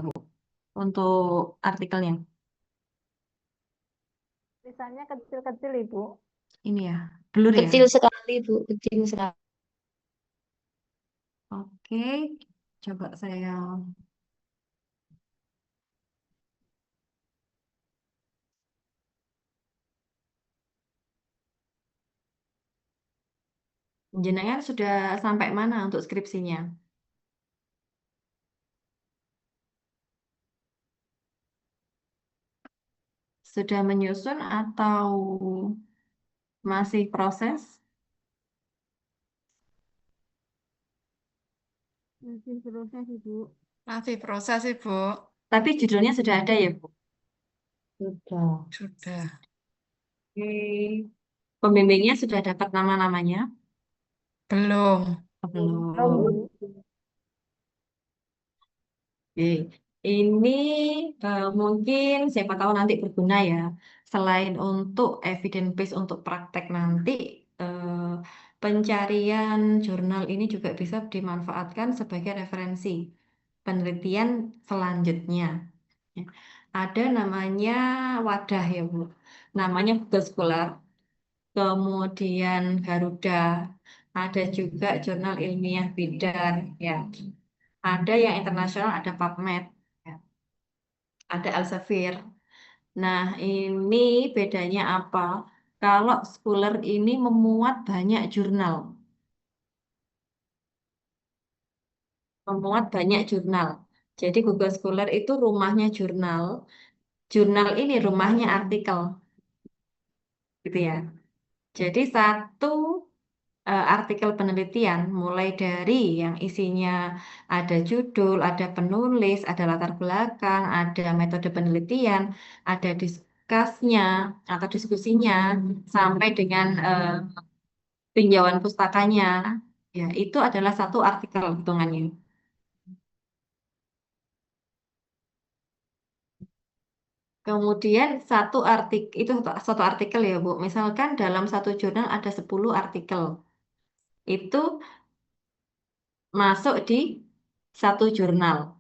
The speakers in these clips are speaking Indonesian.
Bu, untuk artikelnya. Tulisannya kecil-kecil, Ibu. Ini ya, blur ya. Kecil sekali, Bu. Kecil sekali. Oke, coba saya. Jenengan sudah sampai mana untuk skripsinya? Sudah menyusun atau masih proses? Masih proses, Ibu. Masih proses, Ibu. Tapi judulnya sudah ada ya, Bu? Sudah. Sudah. Oke. Pembimbingnya sudah dapat nama-namanya? Belum. Belum, Belum. Bu. Oke. Ini mungkin siapa tahu nanti berguna ya. Selain untuk evidence base untuk praktek nanti, pencarian jurnal ini juga bisa dimanfaatkan sebagai referensi penelitian selanjutnya. Ya. Ada namanya wadah ya Bu. Namanya Google Scholar. Kemudian Garuda. Ada juga jurnal ilmiah bidang ya. Ada yang internasional, ada PubMed, ya. Ada Elsevier. Nah, ini bedanya apa? Kalau Scholar ini memuat banyak jurnal, memuat banyak jurnal. Jadi Google Scholar itu rumahnya jurnal, jurnal ini rumahnya artikel, gitu ya. Jadi satu artikel penelitian mulai dari yang isinya ada judul, ada penulis, ada latar belakang, ada metode penelitian, ada diskusnya atau diskusinya, sampai dengan tinjauan pustakanya, ya itu adalah satu artikel hitungannya. Kemudian satu artikel itu satu artikel ya Bu. Misalkan dalam satu jurnal ada 10 artikel. Itu masuk di satu jurnal.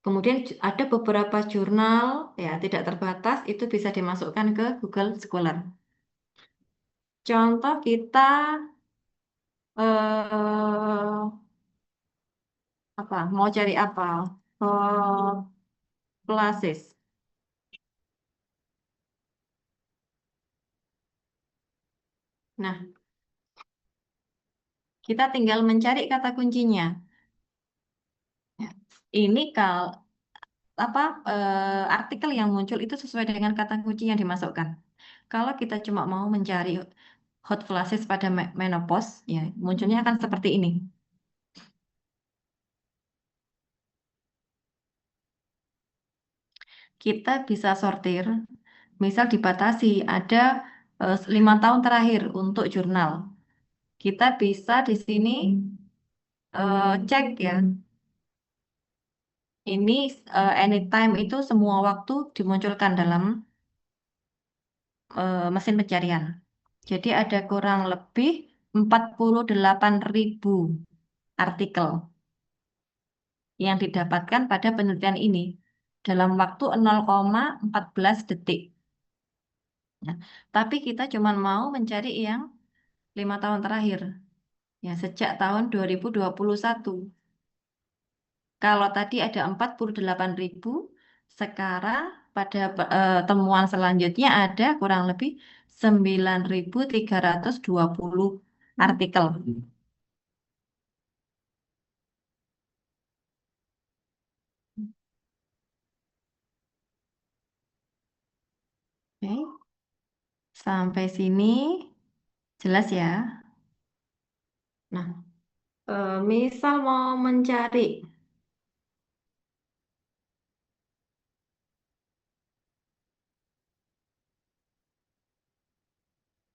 Kemudian ada beberapa jurnal ya tidak terbatas itu bisa dimasukkan ke Google Scholar. Contoh kita apa? Mau cari apa? Classes. Nah, kita tinggal mencari kata kuncinya. Ya. Ini apa artikel yang muncul itu sesuai dengan kata kunci yang dimasukkan. Kalau kita cuma mau mencari hot flashes pada menopause, ya munculnya akan seperti ini. Kita bisa sortir, misal dibatasi ada 5 tahun terakhir untuk jurnal. Kita bisa di sini cek ya. Ini anytime itu semua waktu dimunculkan dalam mesin pencarian. Jadi ada kurang lebih 48.000 artikel yang didapatkan pada penelitian ini dalam waktu 0,14 detik. Nah, tapi kita cuma mau mencari yang 5 tahun terakhir, ya sejak tahun 2021. Kalau tadi ada 48.000, sekarang pada temuan selanjutnya ada kurang lebih 9.320 artikel. Oke, sampai sini jelas ya. Nah, misal mau mencari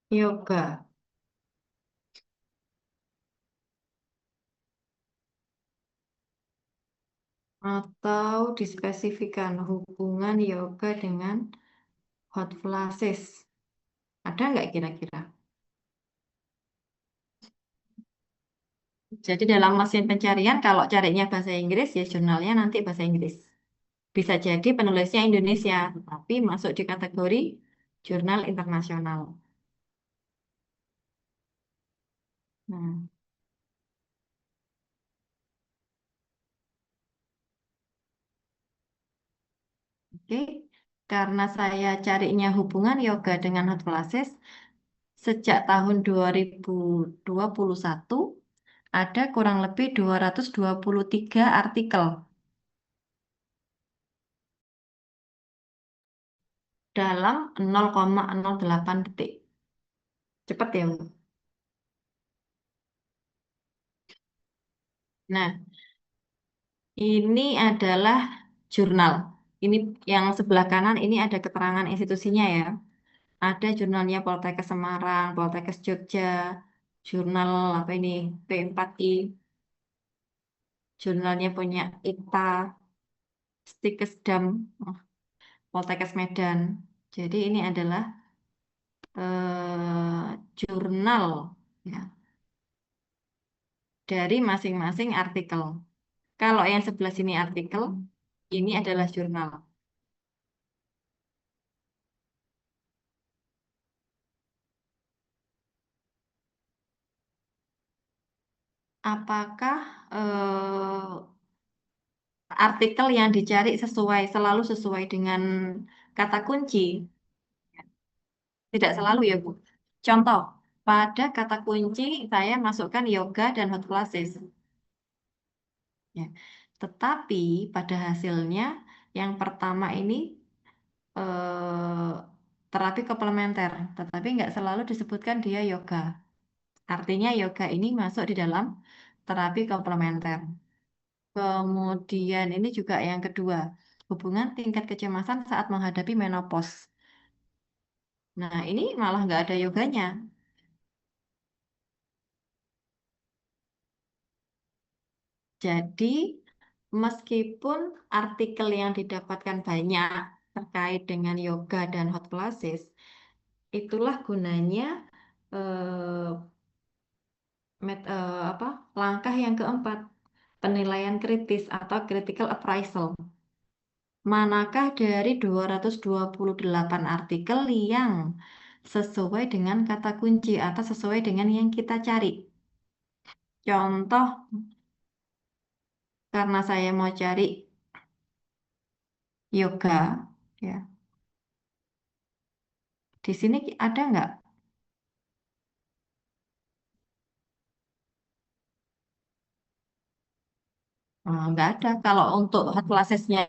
yoga, atau dispesifikan hubungan yoga dengan hot flashes. Ada nggak kira-kira? Jadi dalam mesin pencarian kalau carinya bahasa Inggris ya jurnalnya nanti bahasa Inggris. Bisa jadi penulisnya Indonesia, tapi masuk di kategori jurnal internasional. Nah, oke. Karena saya carinya hubungan yoga dengan hot flashes, sejak tahun 2021 ada kurang lebih 223 artikel dalam 0,08 detik. Cepat ya, Bu? Nah, ini adalah jurnal. Ini yang sebelah kanan ini ada keterangan institusinya ya. Ada jurnalnya Poltekkes Semarang, Poltekkes Jogja, jurnal apa ini P4I, jurnalnya punya ITA, Stikesdam, Poltekkes Medan. Jadi ini adalah jurnal ya, dari masing-masing artikel. Kalau yang sebelah sini artikel, ini adalah jurnal. Apakah artikel yang dicari selalu sesuai dengan kata kunci? Tidak selalu ya, Bu. Contoh, pada kata kunci saya masukkan yoga dan hot flashes. Ya. Tetapi pada hasilnya yang pertama ini eh, terapi komplementer, tetapi nggak selalu disebutkan dia yoga. Artinya yoga ini masuk di dalam terapi komplementer. Kemudian ini juga yang kedua, hubungan tingkat kecemasan saat menghadapi menopause. Nah, ini malah nggak ada yoganya. Jadi, meskipun artikel yang didapatkan banyak terkait dengan yoga dan hot flashes, itulah gunanya eh, apa, langkah yang keempat, penilaian kritis atau critical appraisal. Manakah dari 228 artikel yang sesuai dengan kata kunci atau sesuai dengan yang kita cari? Contoh, karena saya mau cari yoga, ya, di sini ada nggak? Nggak ada. Kalau untuk hot flashes-nya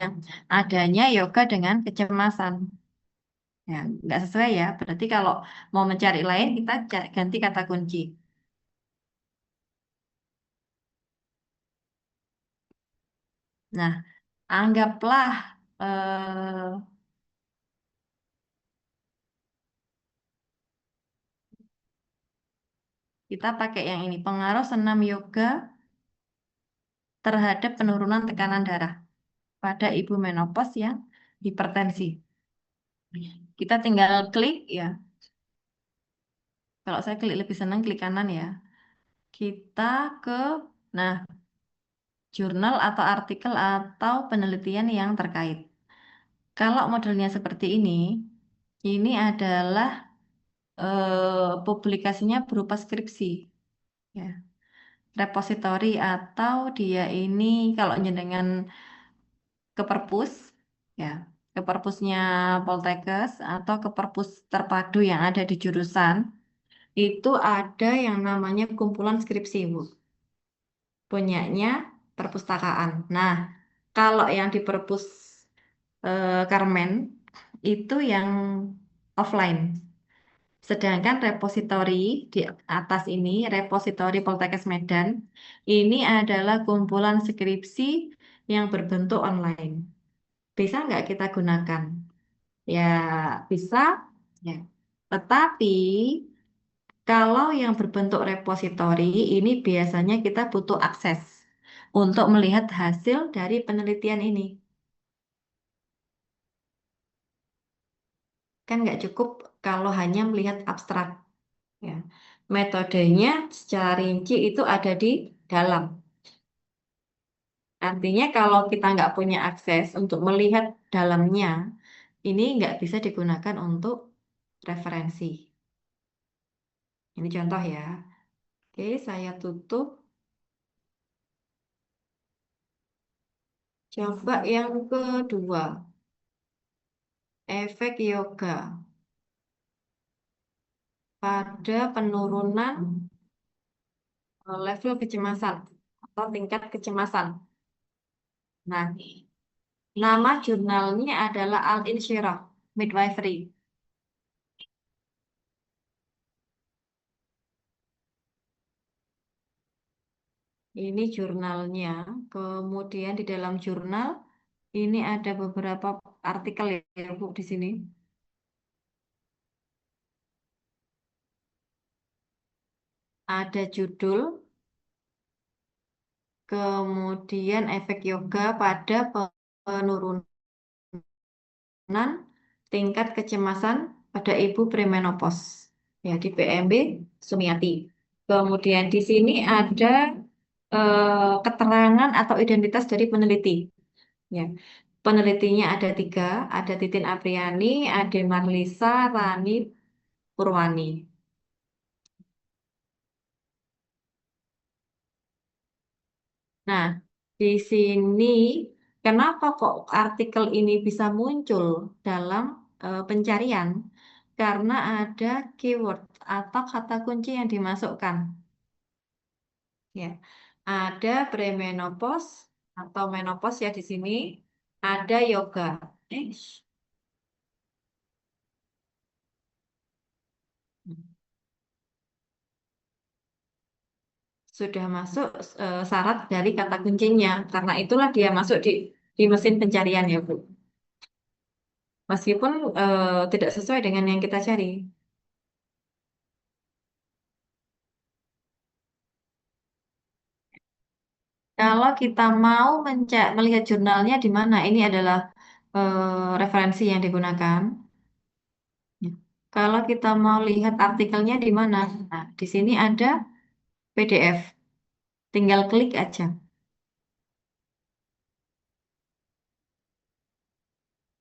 adanya yoga dengan kecemasan. Ya, nggak sesuai ya. Berarti kalau mau mencari lain, kita ganti kata kunci. Nah, anggaplah kita pakai yang ini. Pengaruh senam yoga terhadap penurunan tekanan darah pada ibu menopause yang hipertensi. Kita tinggal klik ya. Kalau saya klik lebih senang klik kanan ya. Kita ke, nah, jurnal atau artikel atau penelitian yang terkait. Kalau modelnya seperti ini adalah publikasinya berupa skripsi, ya, repositori atau dia ini kalau jenengan ke perpus, ya, ke perpusnya Poltekkes atau ke perpus terpadu yang ada di jurusan, itu ada yang namanya kumpulan skripsi, Bu, punyanya perpustakaan. Nah, kalau yang di perpus Karmen itu yang offline. Sedangkan repositori di atas ini, repositori Poltekkes Medan, ini adalah kumpulan skripsi yang berbentuk online. Bisa nggak kita gunakan? Ya, bisa. Ya. Tetapi kalau yang berbentuk repositori ini biasanya kita butuh akses untuk melihat hasil dari penelitian ini. Kan nggak cukup kalau hanya melihat abstrak. Ya. Metodenya secara rinci itu ada di dalam. Artinya kalau kita nggak punya akses untuk melihat dalamnya, ini nggak bisa digunakan untuk referensi. Ini contoh ya. Oke, saya tutup. Coba yang kedua, efek yoga pada penurunan level kecemasan atau tingkat kecemasan. Nah, nama jurnalnya adalah Al-Insyirah Midwifery. Ini jurnalnya. Kemudian di dalam jurnal ini ada beberapa artikel ya Bu di sini. Ada judul, kemudian efek yoga pada penurunan tingkat kecemasan pada ibu premenopause ya di PMB Sumiati. Kemudian di sini ada keterangan atau identitas dari peneliti. Ya, penelitinya ada tiga, ada Titin Apriani, Ade Marlisa, Rani Purwani. Nah, di sini kenapa kok artikel ini bisa muncul dalam pencarian? Karena ada keyword atau kata kunci yang dimasukkan. Ya, ada premenopause atau menopause ya di sini. Ada yoga. Eh, sudah masuk syarat dari kata kuncinya. Karena itulah dia masuk di mesin pencarian ya, Bu. Meskipun tidak sesuai dengan yang kita cari. Kalau kita mau melihat jurnalnya di mana, ini adalah referensi yang digunakan. Ya. Kalau kita mau lihat artikelnya di mana, nah, di sini ada PDF. Tinggal klik aja.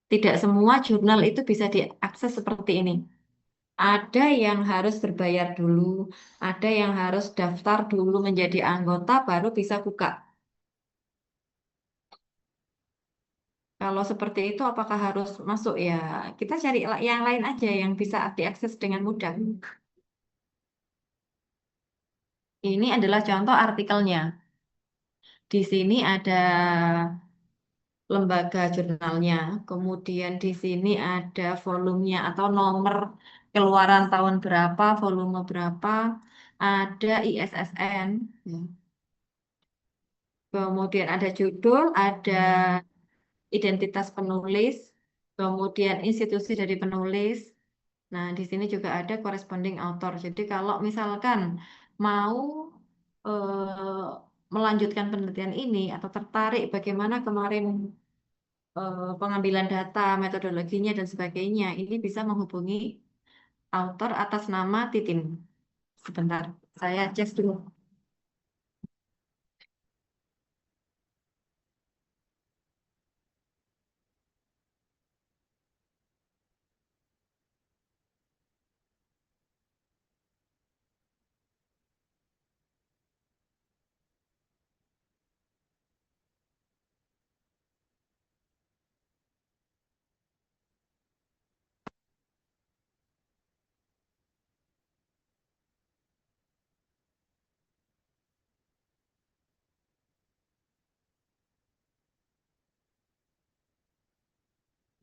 Tidak semua jurnal itu bisa diakses seperti ini. Ada yang harus berbayar dulu, ada yang harus daftar dulu menjadi anggota, baru bisa buka. Kalau seperti itu, apakah harus masuk ya? Kita cari yang lain aja yang bisa diakses dengan mudah. Ini adalah contoh artikelnya. Di sini ada lembaga jurnalnya, kemudian di sini ada volumenya atau nomor keluaran tahun berapa, volume berapa, ada ISSN, ya. Kemudian ada judul, ada identitas penulis, kemudian institusi dari penulis. Nah, di sini juga ada corresponding author. Jadi kalau misalkan mau melanjutkan penelitian ini atau tertarik bagaimana kemarin pengambilan data, metodologinya dan sebagainya, ini bisa menghubungi author atas nama Titin. Sebentar, saya cek dulu.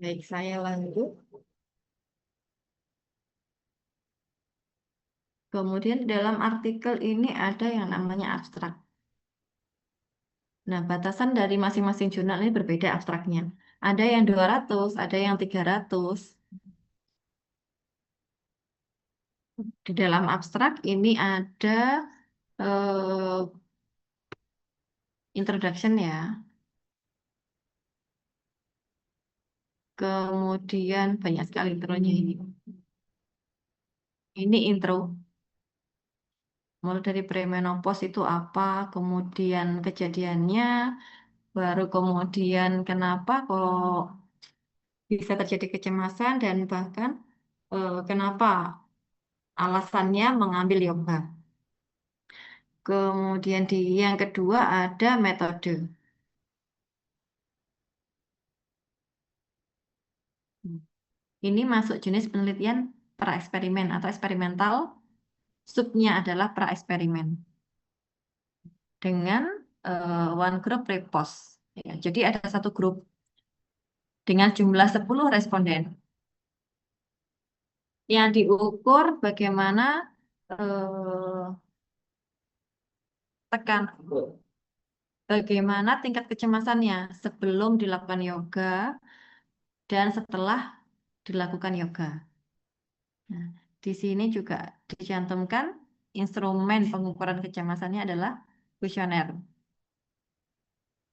Baik, saya lanjut. Kemudian dalam artikel ini ada yang namanya abstrak. Nah, batasan dari masing-masing jurnal ini berbeda abstraknya. Ada yang 200, ada yang 300. Di dalam abstrak ini ada eh, introduction ya. Kemudian banyak sekali intronya ini. Ini intro. Mulai dari premenopause itu apa, kemudian kejadiannya, baru kemudian kenapa kok bisa terjadi kecemasan, dan bahkan kenapa alasannya mengambil yoga. Kemudian yang kedua ada metode. Ini masuk jenis penelitian praeksperimen atau eksperimental. Subnya adalah praeksperimen dengan one group repost. Ya, jadi ada satu grup dengan jumlah 10 responden yang diukur bagaimana eh, tekan bagaimana tingkat kecemasannya sebelum dilakukan yoga dan setelah dilakukan yoga. Nah, di sini juga dicantumkan instrumen pengukuran kecemasannya adalah kuesioner.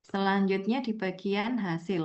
Selanjutnya di bagian hasil.